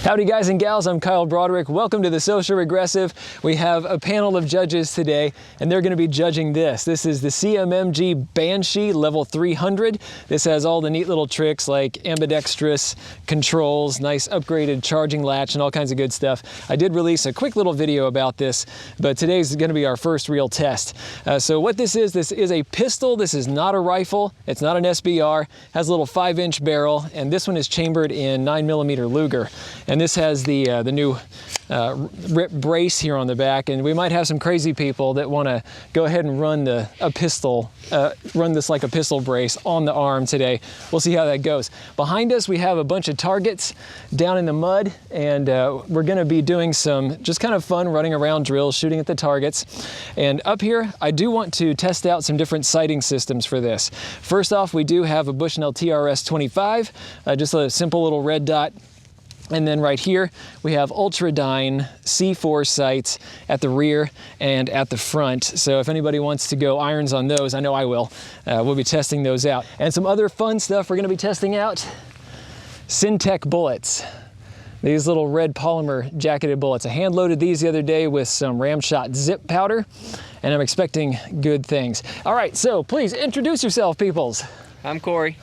Howdy guys and gals, I'm Kyle Broderick. Welcome to the Social Regressive. We have a panel of judges today and they're going to be judging this. This is the CMMG Banshee Level 300. This has all the neat little tricks like ambidextrous controls, nice upgraded charging latch and all kinds of good stuff. I did release a quick little video about this, but today's going to be our first real test. So what this is a pistol. This is not a rifle. It's not an SBR. It has a little 5-inch barrel and this one is chambered in 9mm Luger. And this has the new rip brace here on the back, and we might have some crazy people that want to go ahead and run run this like a pistol brace on the arm today. We'll see how that goes. Behind us we have a bunch of targets down in the mud, and we're going to be doing some just kind of fun running around drills, shooting at the targets. And up here I do want to test out some different sighting systems for this. First off, we do have a Bushnell TRS-25, just a simple little red dot. And then right here, we have Ultradyne C4 sights at the rear and at the front. So if anybody wants to go irons on those, I know I will. We'll be testing those out. And some other fun stuff we're gonna be testing out, Syntech bullets. These little red polymer jacketed bullets. I hand loaded these the other day with some Ramshot zip powder, and I'm expecting good things. All right, so please introduce yourself, peoples. I'm Corey.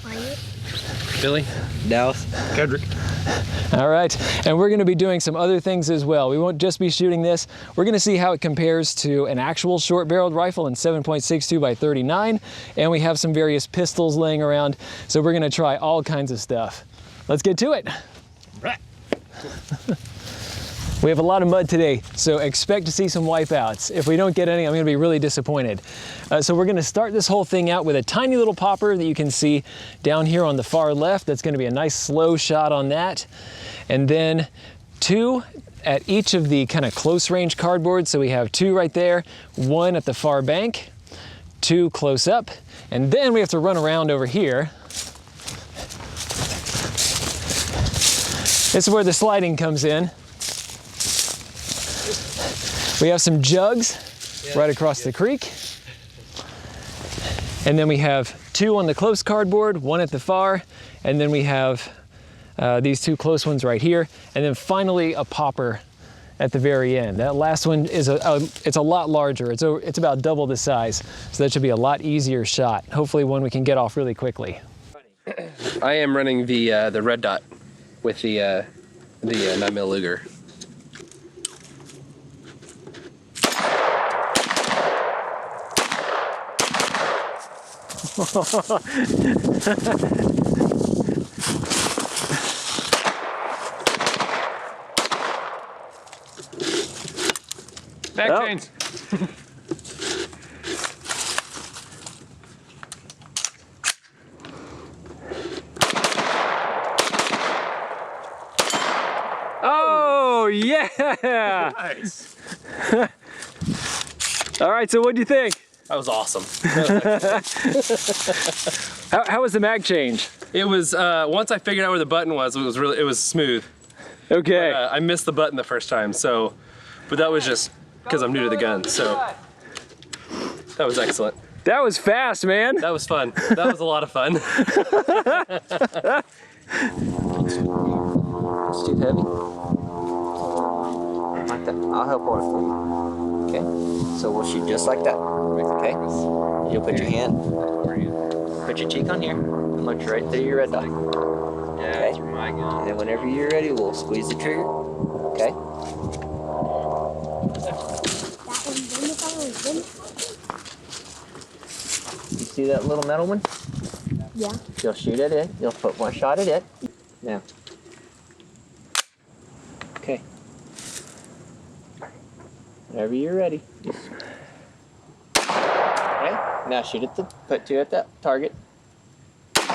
Wyatt. Billy. Dallas. Kedrick. All right, and we're going to be doing some other things as well. We won't just be shooting this. We're going to see how it compares to an actual short-barreled rifle in 7.62 by 39, and we have some various pistols laying around, so we're going to try all kinds of stuff. Let's get to it. Right. We have a lot of mud today, so expect to see some wipeouts. If we don't get any, I'm going to be really disappointed. So we're going to start this whole thing out with a tiny little popper that you can see down here on the far left. That's going to be a nice slow shot on that. And then 2 at each of the kind of close range cardboards. So we have 2 right there, 1 at the far bank, 2 close up, and then we have to run around over here. This is where the sliding comes in. We have some jugs right across the creek. And then we have 2 on the close cardboard, 1 at the far, and then we have these 2 close ones right here. And then finally a popper at the very end. That last one is it's a lot larger. It's about double the size. So that should be a lot easier shot. Hopefully one we can get off really quickly. I am running the red dot with the 9mm Luger. Back chains. Oh yeah! Nice. All right, so what'd you think? That was awesome. How was the mag change? It was once I figured out where the button was, it was smooth. Okay. I missed the button the first time, so, but that was just because I'm new to the gun, so that was excellent. That was fast, man. That was fun. That was a lot of fun. It's too heavy. Like that. I'll help hold it for you. Okay. So we'll shoot just like that. Okay. You'll put your hand. Put your cheek on here and look right through your red dot. Okay. And then whenever you're ready, we'll squeeze the trigger. Okay. You see that little metal one? Yeah. You'll shoot at it. You'll put one shot at it. Now. Okay. Whenever you're ready. Okay. Now shoot at put 2 at that target. Okay.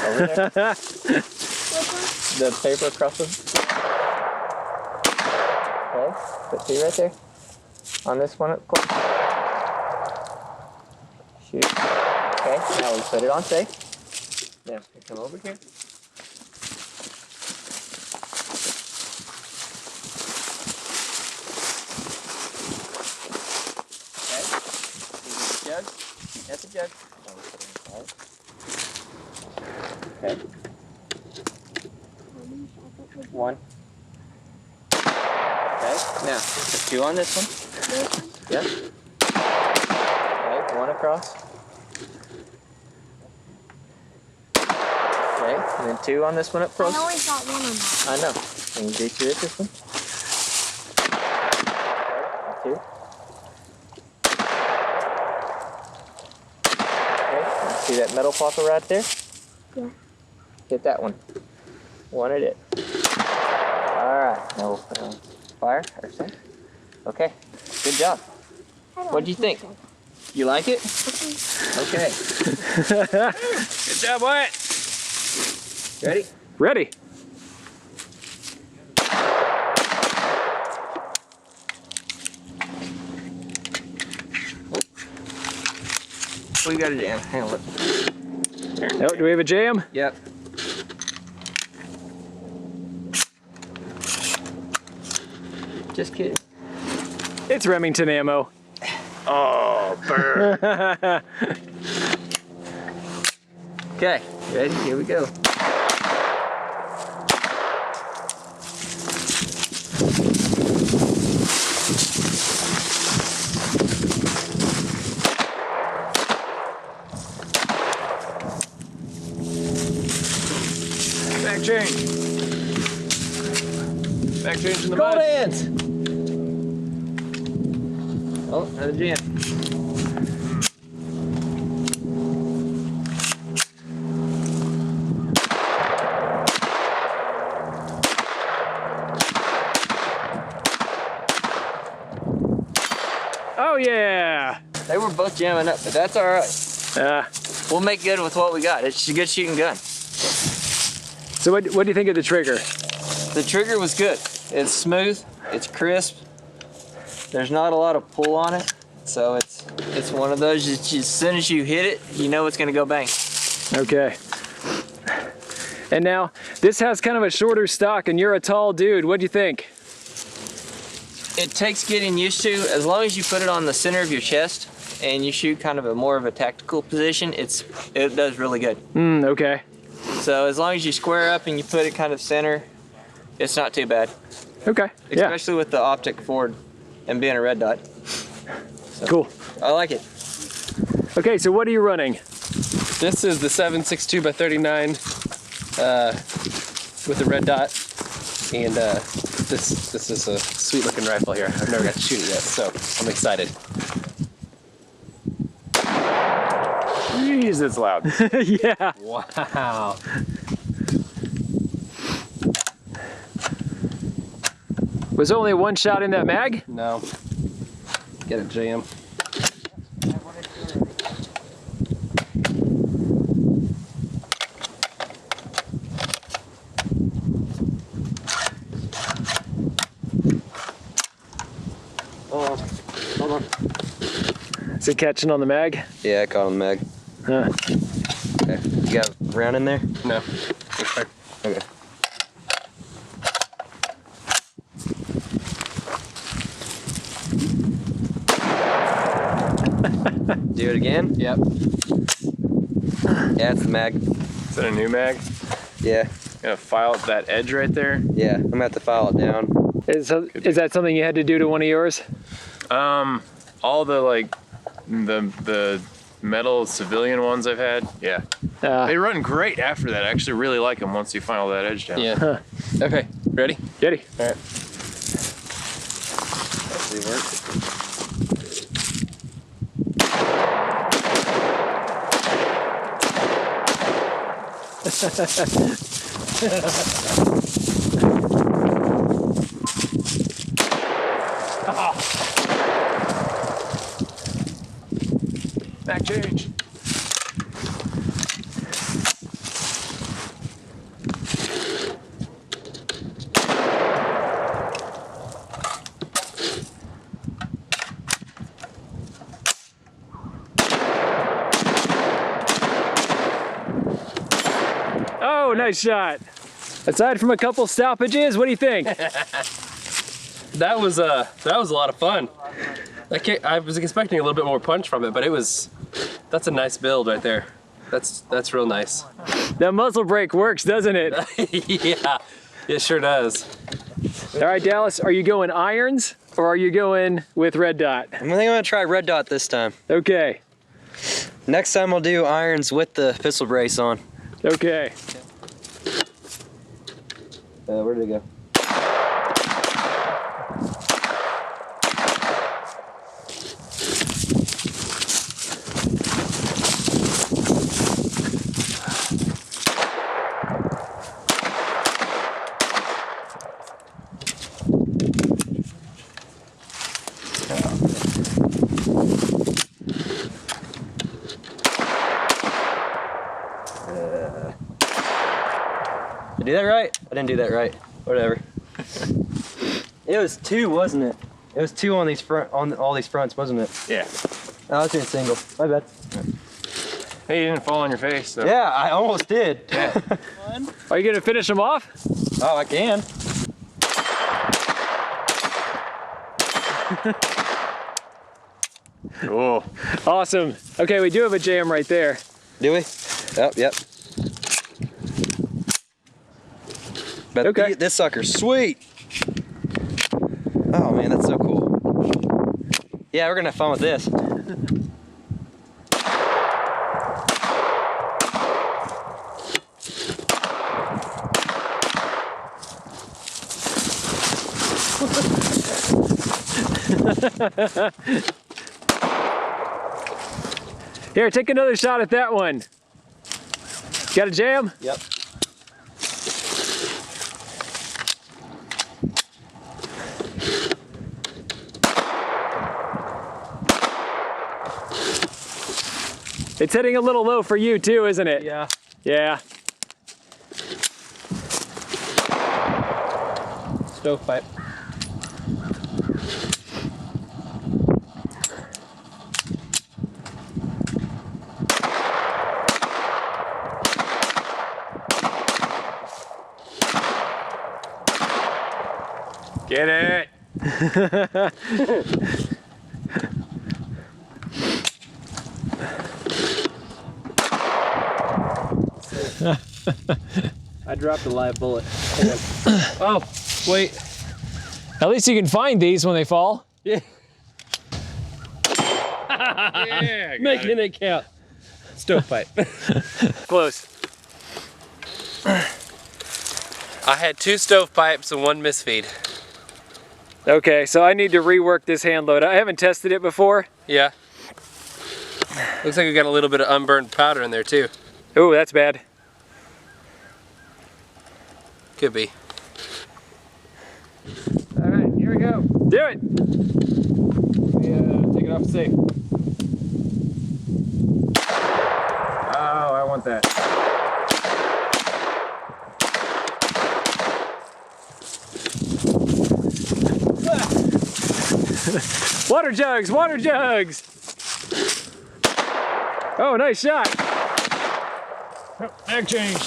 Over there. The paper across the. Okay. Put 2 right there. On this one up close. Shoot. Okay. Now we put it on safe. Now come over here. Jug. That's a jug. Okay. 1. Okay, now, put 2 on this one. This one? Yep. Okay, 1 across. Okay, and then 2 on this one up close. I always got 1 on that. I know. And you do 2 at this one. Okay, 2. Okay, see that metal popper right there? Yeah. Hit that one. 1 at it. Alright, now we'll put on fire or set. Okay, good job. What do you think? You like it? Okay. Good job, Wyatt. Ready? Ready. We got a jam. Hang on. Look. Oh, do we have a jam? Yep. Just kidding. It's Remington ammo. Oh, burn. Okay, ready? Here we go. Back change. Back change in the Gold mud. hands! Oh, another jam. Oh, yeah. They were both jamming up, but that's all right. We'll make good with what we got. It's a good shooting gun. So what do you think of the trigger? The trigger was good. It's smooth, it's crisp. There's not a lot of pull on it. So it's one of those, as soon as you hit it, you know it's gonna go bang. Okay. And now, this has kind of a shorter stock and you're a tall dude. What do you think? It takes getting used to. As long as you put it on the center of your chest and you shoot kind of a more of a tactical position, it does really good. Okay. So as long as you square up and you put it kind of center, it's not too bad. Okay. Yeah. Especially with the optic forward and being a red dot. So, Cool. I like it. Okay, so what are you running? This is the 7.62 by 39 with the red dot, and this is a sweet looking rifle here. I've never got to shoot it yet, so I'm excited. Jeez, it's loud. Yeah. Wow. Was there only one shot in that mag? No. Get a jam. Hold on. Is it catching on the mag? Yeah, I caught on the mag. Huh. Okay. You got a round in there? No. It's fine. Okay. Do it again? Yep. Yeah, it's the mag. Is that a new mag? Yeah. Gonna file up that edge right there. Yeah, I'm gonna have to file it down. Is that something you had to do to one of yours? All the like the metal civilian ones I've had, yeah, they run great after that. I actually really like them once you file that edge down. Yeah. Huh. Okay. Ready? Getty. All right. Actually works. Back change. Oh, nice shot. Aside from a couple stoppages, what do you think? That was a lot of fun. I was expecting a little bit more punch from it, but that's a nice build right there. That's real nice. That muzzle brake works, doesn't it? Yeah. It sure does. All right, Dallas, are you going irons or are you going with red dot? I think I'm gonna try red dot this time. Okay, Next time I'll do irons with the pistol brace on. okay. Where did it go? Did I do that right? I didn't do that right. Whatever. It was 2, wasn't it? It was 2 on these on all these fronts, wasn't it? Yeah. I was doing single. My bad. Hey, you didn't fall on your face, though. Yeah, I almost did. Yeah. Are you gonna finish them off? Oh, I can. Cool. Awesome. Okay, we do have a jam right there. Do we? Yep. But Okay. this sucker's sweet. Oh man, that's so cool. Yeah, we're gonna have fun with this. Here, take another shot at that one. Got a jam? Yep. It's hitting a little low for you too, isn't it? Yeah. Yeah. Stovepipe. Get it. I dropped a live bullet. Oh, wait. At least you can find these when they fall. Yeah. Yeah, Making it count. Stovepipe. Close. I had 2 stovepipes and 1 misfeed. Okay, so I need to rework this hand load. I haven't tested it before. Yeah. Looks like we got a little bit of unburned powder in there too. Ooh, that's bad. Could be. All right, here we go. Do it. Yeah, take it off safe. Oh, I want that. Water jugs, water jugs. Oh, nice shot. Oh, mag change.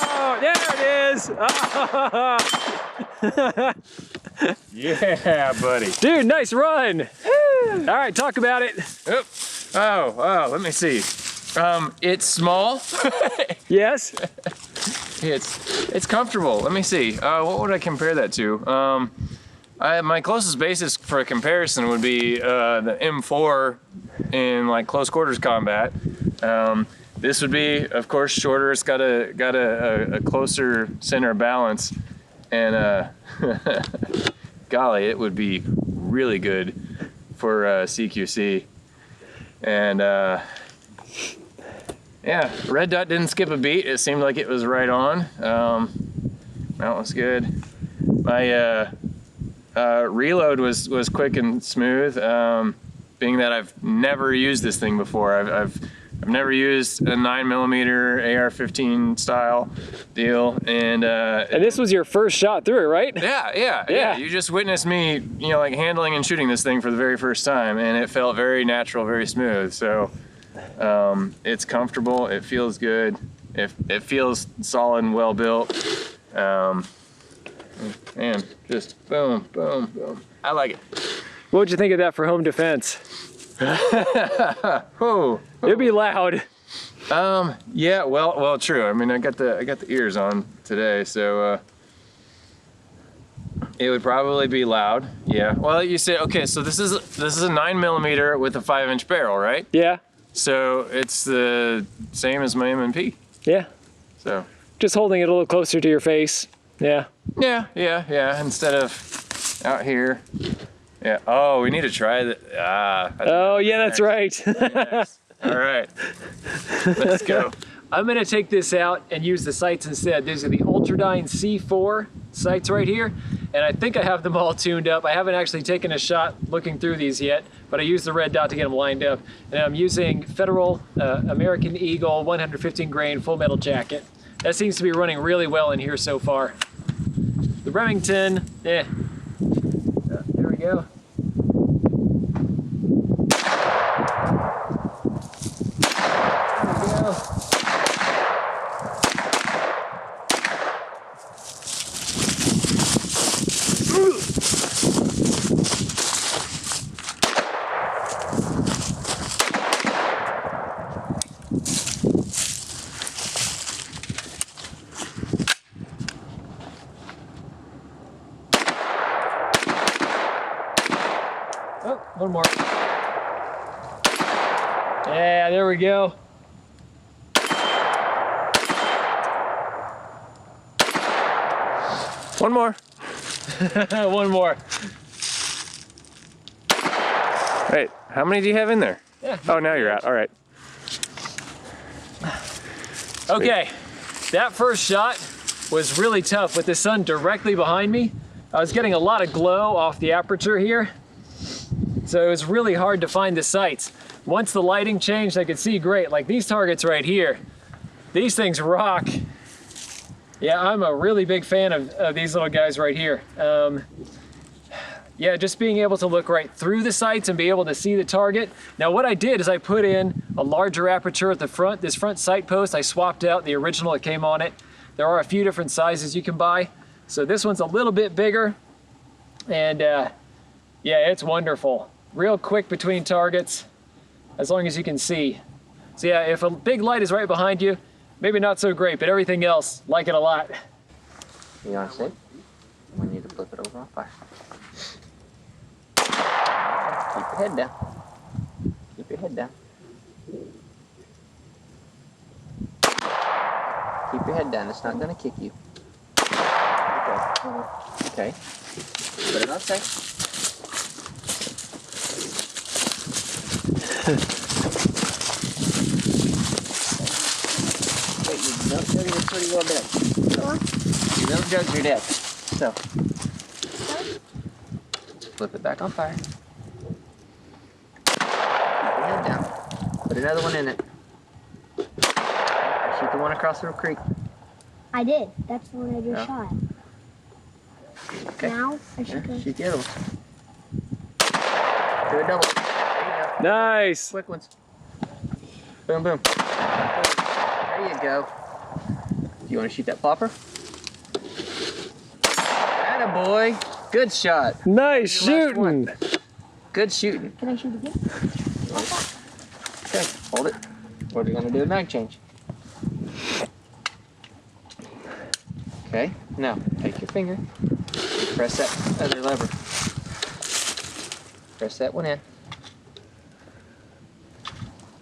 Oh, there it is. Yeah, buddy. Dude, nice run. All right, talk about it. Oop. Oh, let me see. It's small. Yes. It's comfortable. Let me see. What would I compare that to? My closest basis for a comparison would be the M4 in like close quarters combat. This would be, of course, shorter. It's got a closer center of balance, and golly, it would be really good for CQC. And yeah, red dot didn't skip a beat. It seemed like it was right on. That was good. My reload was quick and smooth. Being that I've never used this thing before, I've never used a 9mm AR-15 style deal, and this was your first shot through it, right? yeah. You just witnessed me, like handling and shooting this thing for the very first time, and it felt very natural, very smooth. So it's comfortable. It feels good. It feels solid and well built. And just boom, boom, boom. I like it. What would you think of that for home defense? Oh. It'd be loud. Yeah, well, true. I mean, I got the ears on today, so it would probably be loud. Yeah. Well, you said okay. So this is a 9mm with a 5-inch barrel, right? Yeah. So it's the same as my M&P. Yeah. So. Just holding it a little closer to your face. Yeah. Yeah. Instead of out here. Yeah. Oh, we need to try that. Oh, yeah, that's right. Yes. All right. Let's go. I'm gonna take this out and use the sights instead. These are the Ultradyne C4 sights right here, and I think I have them all tuned up. I haven't actually taken a shot looking through these yet, but I used the red dot to get them lined up. And I'm using Federal American Eagle 115 grain full metal jacket. That seems to be running really well in here so far. The Remington, there we go. Oh, one more. Yeah, there we go. One more. One more. Wait, how many do you have in there? Yeah. Oh, now you're out. All right. Okay, that first shot was really tough with the sun directly behind me. I was getting a lot of glow off the aperture here, so it was really hard to find the sights. Once the lighting changed, I could see great. Like these targets right here, these things rock. Yeah, I'm a really big fan of these little guys right here. Yeah, just being able to look right through the sights and be able to see the target. Now what I did is I put in a larger aperture at the front. This front sight post, I swapped out the original that came on it. There are a few different sizes you can buy. So this one's a little bit bigger. And yeah, it's wonderful. Real quick between targets, as long as you can see. So yeah, if a big light is right behind you, maybe not so great, but everything else, like it a lot. You want to see? We need to flip it over on fire. Keep your head down. Keep your head down. Keep your head down. It's not going to kick you. Okay. Put it on safe. Wait, your milk jug is pretty well dead. Your milk jugs are dead. So, flip it back on fire. Keep your head down. Put another one in it. Shoot the one across the creek. I did. That's the one I just shot. Okay. Now I should go. Shoot the other one. Do a double. There you go. Nice. Quick ones. Boom, boom. There you go. Do you want to shoot that popper? Attaboy. Good shot. Nice Your last one. shooting. Good shooting. Can I shoot again? Okay, hold it. What are we going to do a mag change? Okay, now take your finger. Press that other lever. Press that one in.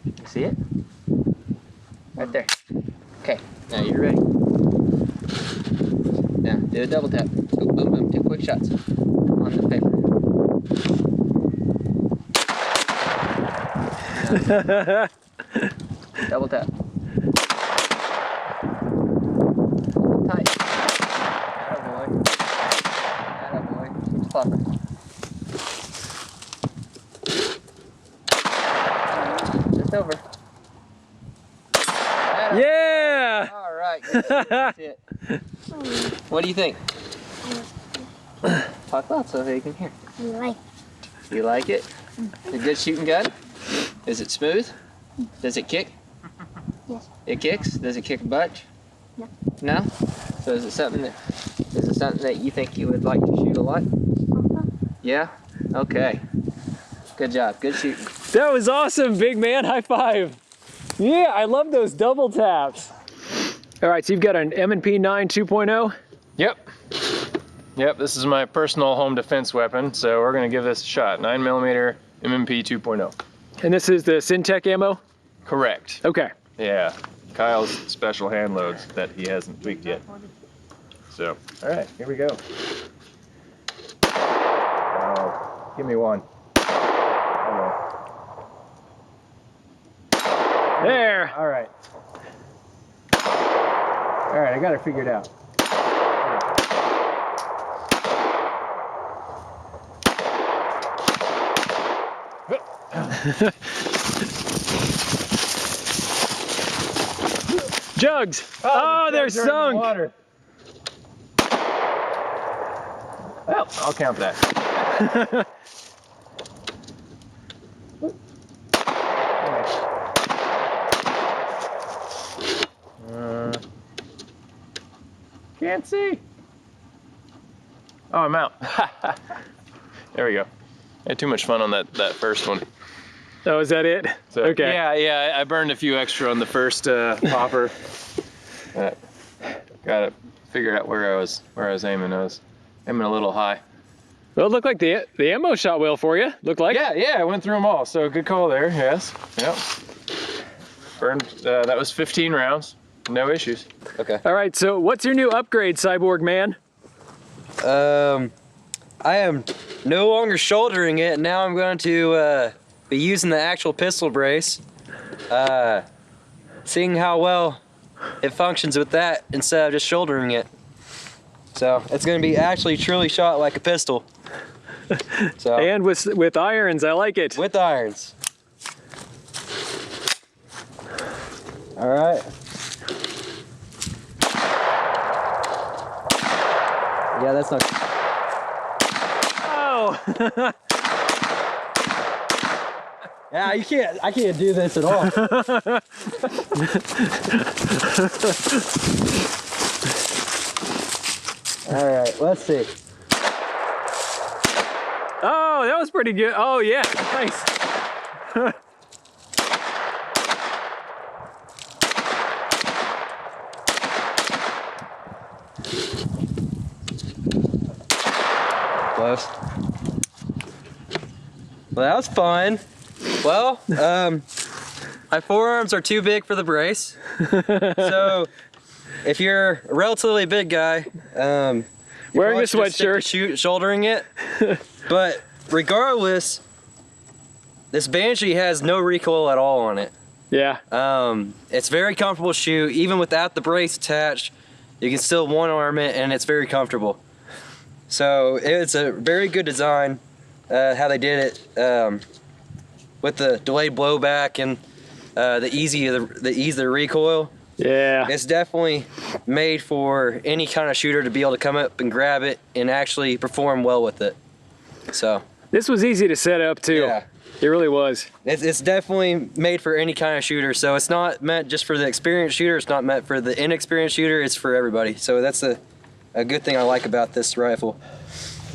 You see it? Right there. Okay, now you're ready. Now do a double tap. Boom, boom, boom. 2 quick shots on the paper. Now, double tap. Tight. Attaboy. Attaboy. Keep flopper. Just over. Attaboy. Yeah. All right. That's it. What do you think? Talk loud so they can hear. I like. You like it? A good shooting gun? Is it smooth? Does it kick? Yes. It kicks? Does it kick a bunch? No. No? So is it something that you think you would like to shoot a lot? Uh-huh. Yeah? Okay. Good job. Good shooting. That was awesome, big man. High five. Yeah, I love those double taps. All right, so you've got an M&P 9 2.0. Yep. Yep, this is my personal home defense weapon, so we're gonna give this a shot. 9mm M&P 2.0. And this is the Syntec ammo? Correct. Okay. Yeah, Kyle's special hand loads that he hasn't tweaked yet. So, all right, here we go. Give me one. There. All right. All right, I got it figured out. Jugs. Oh, they're sunk. Water. Well, I'll count that. Can't see. Oh, I'm out. There we go. I had too much fun on that first one. Oh, is that it? So, okay. Yeah, I burned a few extra on the first popper. Got it figured out where I was aiming. I was aiming a little high. Well, it looked like the ammo shot well for you. Looked like. Yeah, I went through them all. So good call there. Yes. Yep. Burned. That was 15 rounds. No issues. Okay. All right. So, what's your new upgrade, Cyborg Man? I am no longer shouldering it. Now I'm going to be using the actual pistol brace. Seeing how well it functions with that instead of just shouldering it. So it's going to be actually truly shot like a pistol. So And with irons, I like it. with irons. All right. Yeah, that's not. Oh. Yeah, I can't do this at all. All right, let's see. Oh, that was pretty good. Oh yeah, nice. Close. Well, that was fun. Well, my forearms are too big for the brace. So, if you're a relatively big guy, Wearing a probably should stick to sweatshirt. shouldering it. But regardless, this Banshee has no recoil at all on it. Yeah. It's very comfortable to shoot, even without the brace attached. You can still one arm it, and it's very comfortable. So it's a very good design, how they did it, with the delayed blowback and the ease of the recoil. Yeah. It's definitely made for any kind of shooter to be able to come up and grab it and actually perform well with it. So This was easy to set up too. yeah. It really was. It's definitely made for any kind of shooter, so it's not meant just for the experienced shooter, it's not meant for the inexperienced shooter, it's for everybody. So that's a good thing I like about this rifle.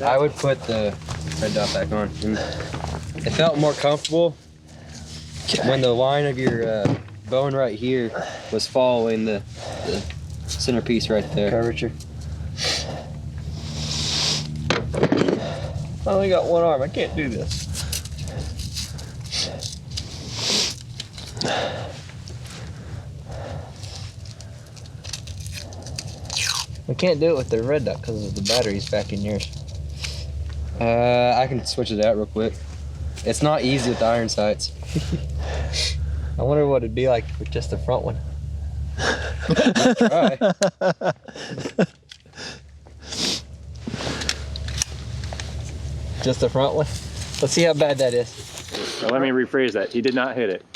I would put the red dot back on. And it felt more comfortable when the line of your bone right here was following the centerpiece right there. Curvature. I only got one arm, I can't do this. I can't do it with the red dot because the battery's back in yours. I can switch it out real quick. It's not easy with the iron sights. I wonder what it'd be like with just the front one. Try. Just the front one? Let's see how bad that is. Well, let me rephrase that. He did not hit it.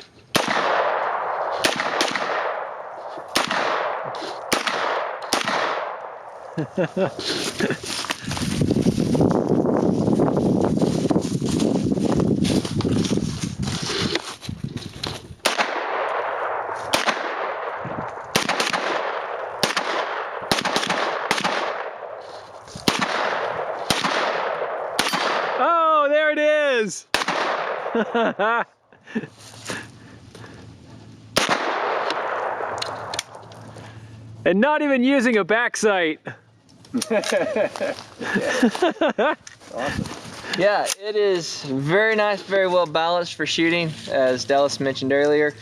Oh, is. And not even using a back sight. Yeah, it is very nice, very well balanced for shooting, as Dallas mentioned earlier.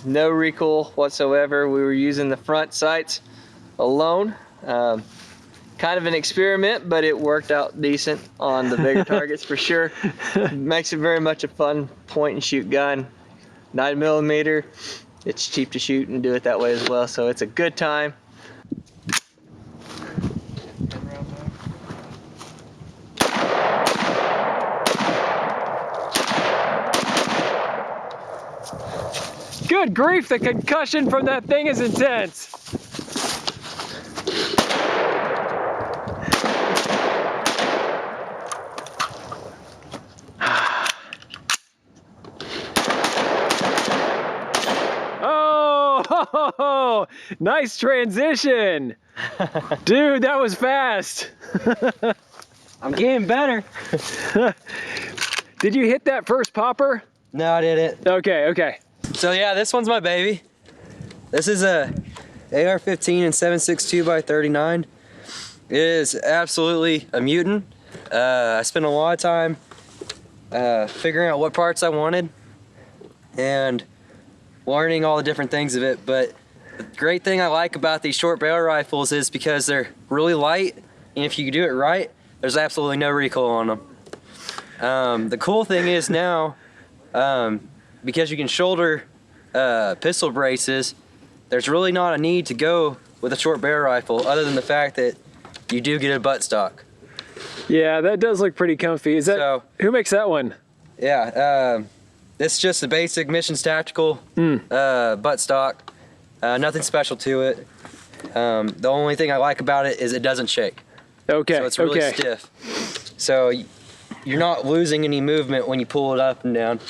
No recoil whatsoever. We were using the front sights alone. Kind of an experiment, but it worked out decent on the bigger targets for sure. Makes it very much a fun point and shoot gun. 9mm. It's cheap to shoot and do it that way as well, so it's a good time. Good grief, the concussion from that thing is intense. Oh, nice transition. Dude, that was fast. I'm getting better. Did you hit that first popper? No, I didn't. Okay, okay. So yeah, this one's my baby. This is a AR-15 and 7.62 by 39. It is absolutely a mutant. I spent a lot of time figuring out what parts I wanted and learning all the different things of it. But the great thing I like about these short barrel rifles is because they're really light, and if you do it right, there's absolutely no recoil on them. The cool thing is now, because you can shoulder pistol braces, there's really not a need to go with a short barrel rifle other than the fact that you do get a buttstock. Yeah, that does look pretty comfy. Is that, So- who makes that one? Yeah, it's just a basic Missions Tactical buttstock. Nothing special to it. The only thing I like about it is it doesn't shake. Okay, So it's really okay. stiff. So you're not losing any movement when you pull it up and down.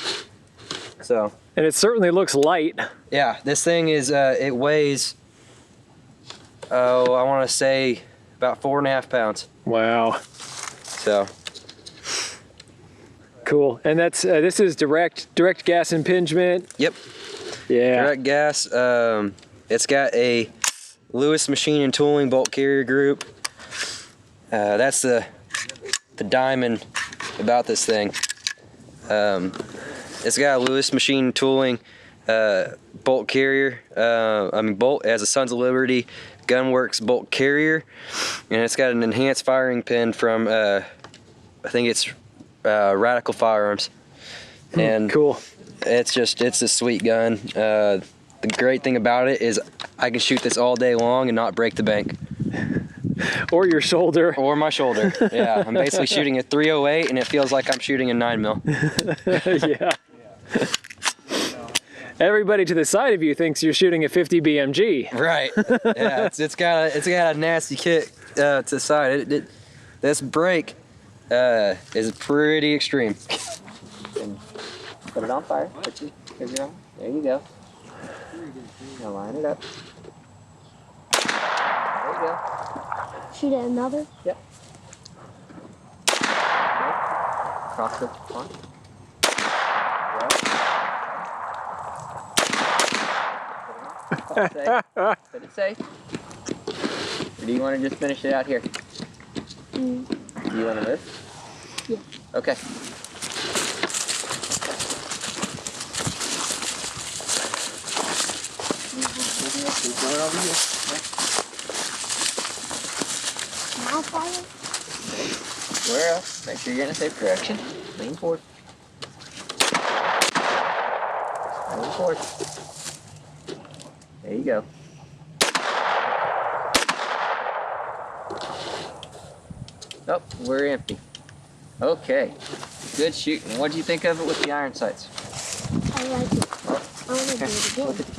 So And it certainly looks light. yeah, this thing is, it weighs, oh, I want to say about 4.5 pounds. Wow, So cool. And that's this is direct gas impingement. yep, Yeah. direct gas. It's got a Lewis Machine and Tooling bolt carrier group. That's the diamond about this thing. It's got a Lewis Machine Tooling bolt carrier. Bolt. It has a Sons of Liberty Gunworks bolt carrier, and it's got an enhanced firing pin from I think it's Radical Firearms. And Cool. it's a sweet gun. The great thing about it is I can shoot this all day long and not break the bank. Or your shoulder. Or my shoulder. Yeah, I'm basically shooting a 308 and it feels like I'm shooting a 9mm. Yeah. Everybody to the side of you thinks you're shooting a 50 BMG. Right. Yeah, it's got a nasty kick to the side. This break is pretty extreme. Put it on fire. Here's your arm. There you go. Now line it up. There you go. Shoot at another. Yep. Cross the front. Put it safe. Or do you want to just finish it out here? Mm. Do you want to move? Yeah. Okay. Keep going over here. Now fire. Square up. Make sure you're in a safe direction. Lean forward. Lean forward. There you go. Oh, we're empty. Okay. Good shooting. What do you think of it with the iron sights? I like it. I want to do it Look again. at the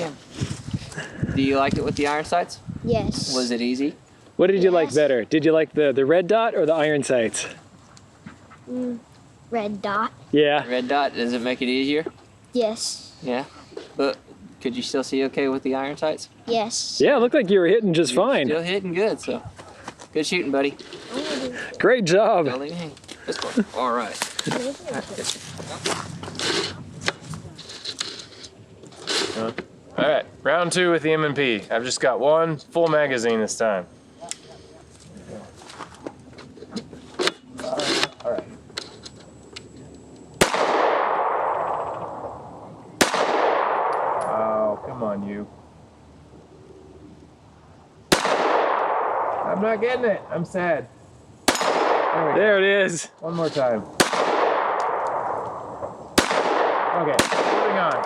camera. Do you like it with the iron sights? Yes. Was it easy? What did you like Yes. better? Did you like the red dot or the iron sights? Red dot. Yeah. Red dot, does it make it easier? Yes. Yeah. But could you still see okay with the iron sights? Yes. Yeah, it looked like you were hitting just You're fine. Still hitting good, so good shooting, buddy. I wanna do Great job. Don't leave me hanging. This one. All right. All right, round 2 with the M&P. I've just got 1 full magazine this time. All right. Oh, come on, you. I'm not getting it. I'm sad. There it is. One more time. Okay, moving on.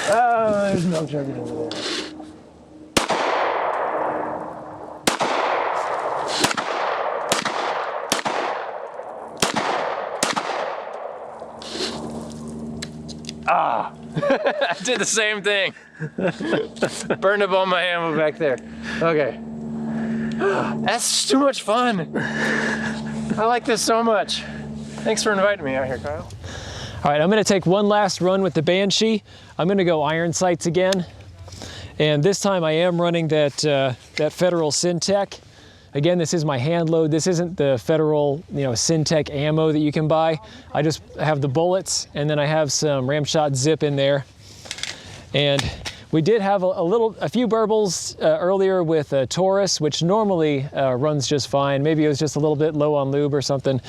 Oh, there's milk chugging over there. Ah, I did the same thing. Burned up all my ammo back there. Okay. That's too much fun. I like this so much. Thanks for inviting me out here, Kyle. All right, I'm gonna take one last run with the Banshee. I'm gonna go iron sights again. And this time I am running that Federal Syntech. Again, this is my hand load. This isn't the Federal, Syntech ammo that you can buy. I just have the bullets, and then I have some Ramshot Zip in there. And we did have a few burbles earlier with Taurus, which normally runs just fine. Maybe it was just a little bit low on lube or something,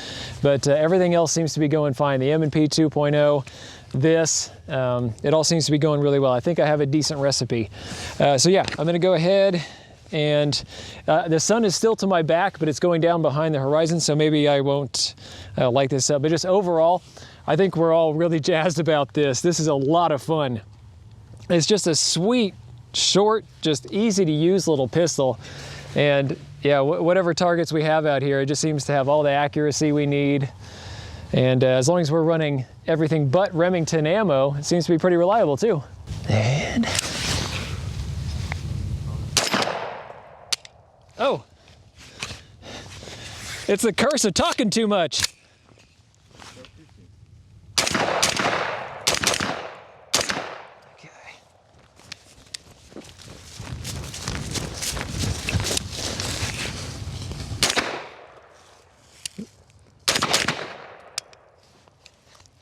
but everything else seems to be going fine. The M&P 2.0, this, it all seems to be going really well. I think I have a decent recipe. So yeah, I'm gonna go ahead and the sun is still to my back, but it's going down behind the horizon, so maybe I won't light this up. But just overall, I think we're all really jazzed about this. This is a lot of fun. It's just a sweet, short, just easy to use little pistol. And yeah, whatever targets we have out here, it just seems to have all the accuracy we need. And as long as we're running everything but Remington ammo, it seems to be pretty reliable too. And oh, it's the curse of talking too much.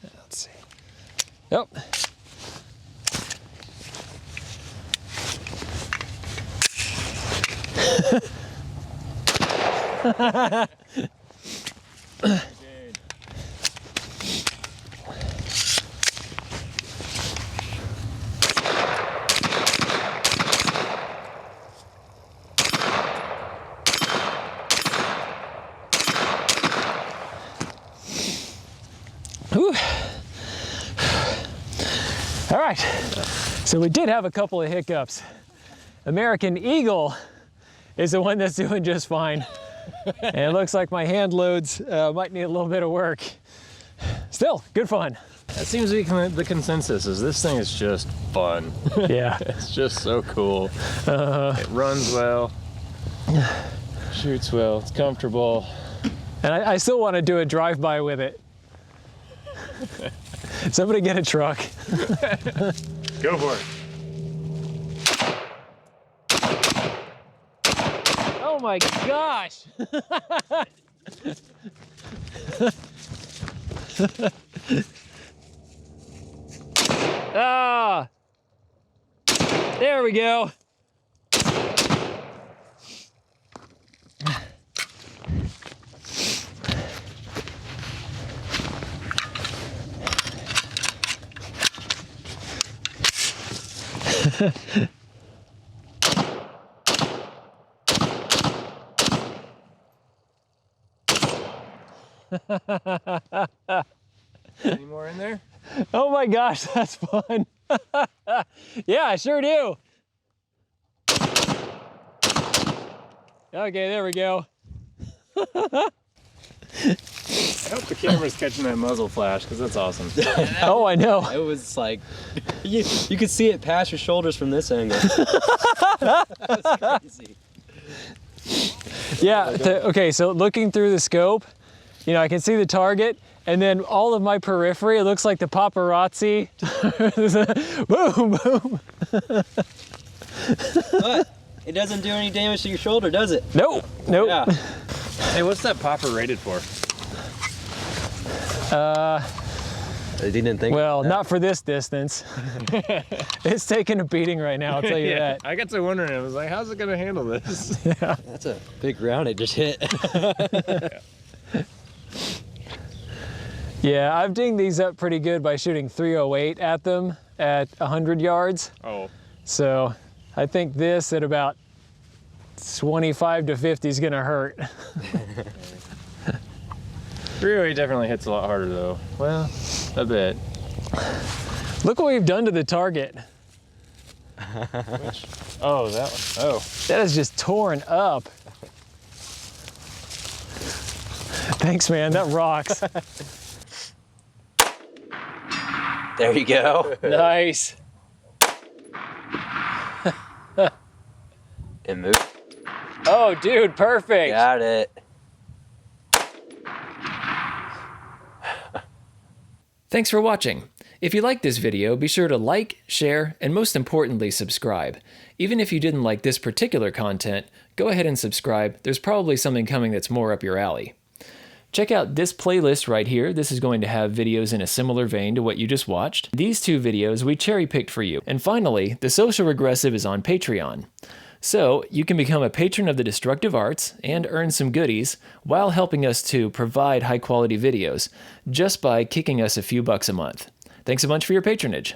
Let's see. Yep. Whew. All right, so we did have a couple of hiccups. American Eagle is the one that's doing just fine. And it looks like my hand loads might need a little bit of work. Still, good fun. That seems to be the consensus, is this thing is just fun. Yeah. It's just so cool. It runs well, shoots well, it's comfortable. And I still want to do a drive-by with it. Somebody get a truck. Go for it. Oh my gosh! Ah! There we go. Any more in there? Oh my gosh, that's fun. Yeah, I sure do. Okay, there we go. I hope the camera's catching that muzzle flash, because that's awesome. Oh, I know. It was like, you could see it past your shoulders from this angle. That's crazy. Yeah, okay, so looking through the scope, I can see the target, and then all of my periphery, it looks like the paparazzi. Boom, boom. It doesn't do any damage to your shoulder, does it? Nope. Nope. Yeah. Hey, what's that popper rated for? He didn't think. Well, not for this distance. It's taking a beating right now, I'll tell you that. I got to wondering, I was like, how's it gonna handle this? That's a big round it just hit. Yeah, I've dinged these up pretty good by shooting 308 at them at 100 yards. Oh. So I think this at about 25 to 50 is gonna hurt. 308 definitely hits a lot harder though. Well, a bit. Look what we've done to the target. Oh, that one. Oh. That is just torn up. Thanks, man, that rocks. There you go. Nice. And move. Oh, dude, perfect. Got it. Thanks for watching. If you liked this video, be sure to like, share, and most importantly, subscribe. Even if you didn't like this particular content, go ahead and subscribe. There's probably something coming that's more up your alley. Check out this playlist right here. This is going to have videos in a similar vein to what you just watched. These two videos we cherry-picked for you. And finally, The Social Regressive is on Patreon. So you can become a patron of the Destructive Arts and earn some goodies while helping us to provide high-quality videos just by kicking us a few bucks a month. Thanks a bunch for your patronage.